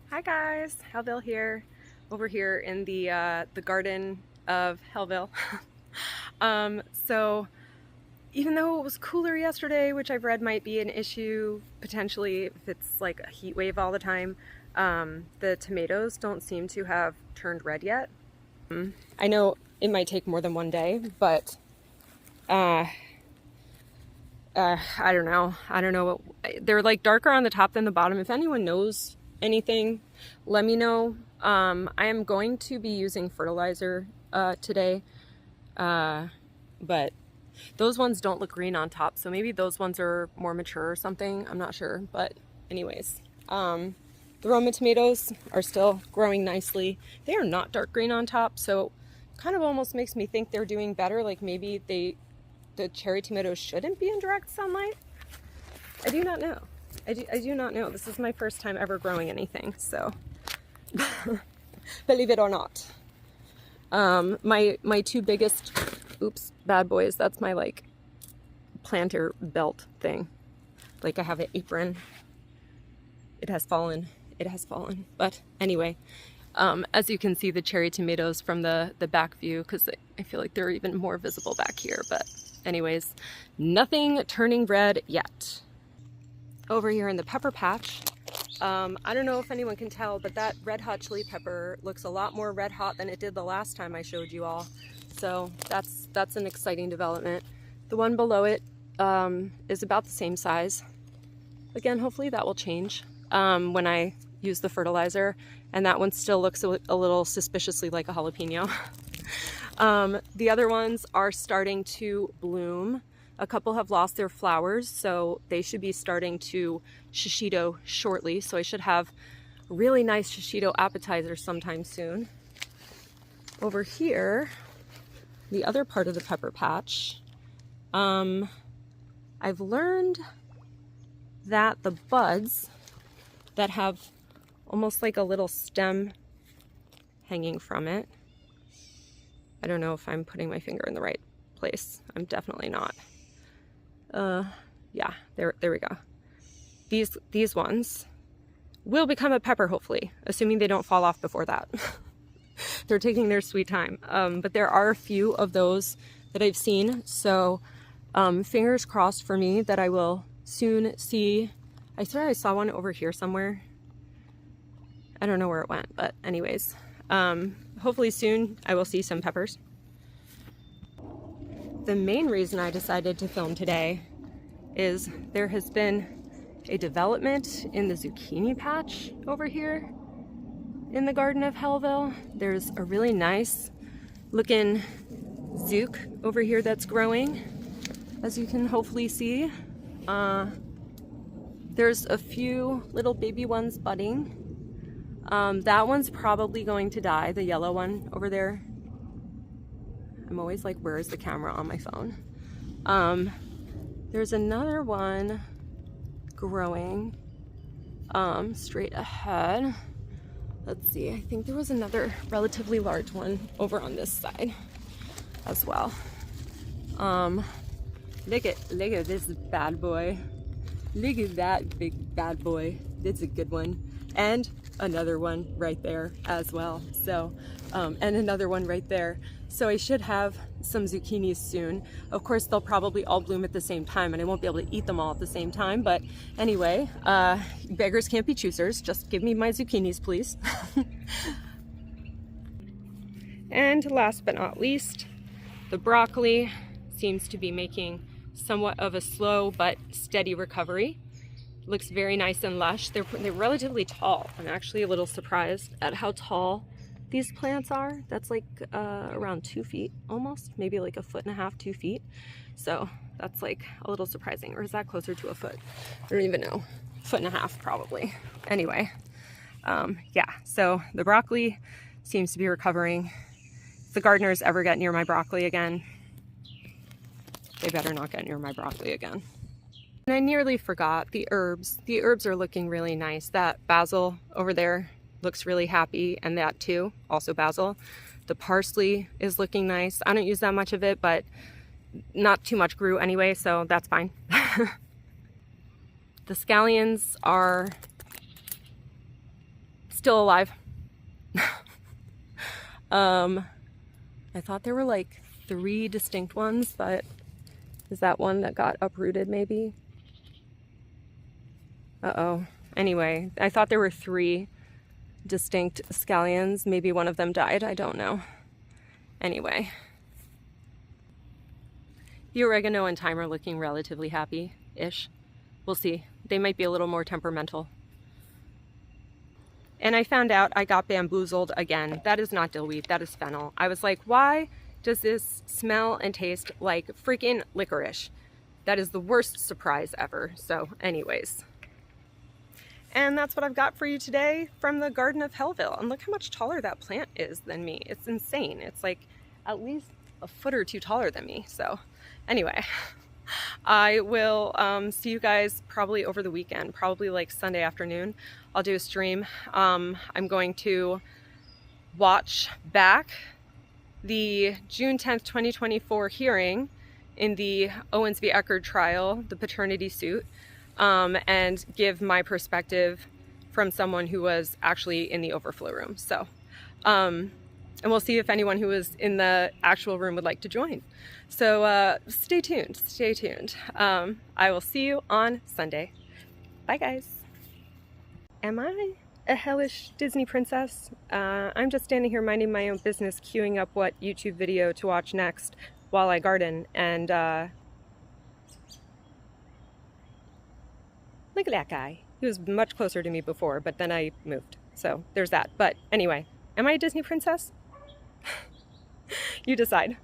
Hi guys, Hellville here, over here in the garden of Hellville. So even though it was cooler yesterday, which I've read might be an issue potentially if it's like a heat wave all the time, the tomatoes don't seem to have turned red yet. I know it might take more than one day, but I don't know. I don't know what they're like, darker on the top than the bottom. If anyone knows anything, let me know. I am going to be using fertilizer today, but those ones don't look green on top, so maybe those ones are more mature or something. I'm not sure, but anyways, the Roma tomatoes are still growing nicely. They are not dark green on top, so kind of almost makes me think they're doing better. Like maybe the cherry tomatoes shouldn't be in direct sunlight. I do not know. I do not know. This is my first time ever growing anything, so believe it or not. My two biggest, bad boys, that's my like planter belt thing. Like I have an apron. It has fallen. But anyway, as you can see the cherry tomatoes from the back view, because I feel like they're even more visible back here. But anyways, nothing turning red yet. Over here in the pepper patch, I don't know if anyone can tell, but that red hot chili pepper looks a lot more red hot than it did the last time I showed you all. So that's an exciting development. The one below it is about the same size. Again, hopefully that will change when I use the fertilizer, and that one still looks a little suspiciously like a jalapeno. The other ones are starting to bloom. A couple have lost their flowers, so they should be starting to shishito shortly. So I should have really nice shishito appetizers sometime soon. Over here, the other part of the pepper patch, I've learned that the buds that have almost like a little stem hanging from it, I don't know if I'm putting my finger in the right place. I'm definitely not. Yeah, there we go. These ones will become a pepper, hopefully, assuming they don't fall off before that. They're taking their sweet time. But there are a few of those that I've seen, so fingers crossed for me that I will soon see. I swear I saw one over here somewhere. I don't know where it went, but anyways, hopefully soon I will see some peppers. The main reason I decided to film today is there has been a development in the zucchini patch over here in the Garden of Hellville. There's a really nice looking zook over here that's growing, as you can hopefully see. There's a few little baby ones budding. That one's probably going to die, the yellow one over there. I'm always like, where is the camera on my phone? There's another one growing straight ahead. Let's see, I think there was another relatively large one over on this side as well. Look at this bad boy. Look at that big bad boy. That's a good one. And another one right there as well. So, and another one right there. So I should have some zucchinis soon. Of course, they'll probably all bloom at the same time, and I won't be able to eat them all at the same time. But anyway, beggars can't be choosers. Just give me my zucchinis, please. And last but not least, the broccoli seems to be making somewhat of a slow but steady recovery. Looks very nice and lush. They're relatively tall. I'm actually a little surprised at how tall these plants are. That's like around 2 feet almost, maybe like 1.5 feet, 2 feet. So that's like a little surprising. Or is that closer to a foot? I don't even know. 1.5 feet probably. Anyway, yeah, so the broccoli seems to be recovering. If the gardeners ever get near my broccoli again, they better not get near my broccoli again. And I nearly forgot the herbs. The herbs are looking really nice. That basil over there looks really happy, and that too, also basil. The parsley is looking nice. I don't use that much of it, but not too much grew anyway, so that's fine. The scallions are still alive. I thought there were like 3 distinct ones, but is that one that got uprooted maybe? Uh-oh. Anyway, I thought there were 3 distinct scallions. Maybe one of them died. I don't know. Anyway. The oregano and thyme are looking relatively happy-ish. We'll see. They might be a little more temperamental. And I found out I got bamboozled again. That is not dillweed, that is fennel. I was like, why does this smell and taste like freaking licorice? That is the worst surprise ever. So anyways. And that's what I've got for you today from the Garden of Hellville. And look how much taller that plant is than me. It's insane. It's like at least a foot or 2 taller than me. So anyway, I will see you guys probably over the weekend, probably like Sunday afternoon. I'll do a stream. I'm going to watch back the June 10th, 2024 hearing in the Owens v. Eckerd trial, the paternity suit, and give my perspective from someone who was actually in the overflow room. So, and we'll see if anyone who was in the actual room would like to join. So stay tuned, stay tuned. I will see you on Sunday. Bye guys. Am I a hellish Disney princess? I'm just standing here minding my own business, queuing up what YouTube video to watch next while I garden, and look at that guy. He was much closer to me before, but then I moved. So there's that. But anyway, am I a Disney princess? You decide.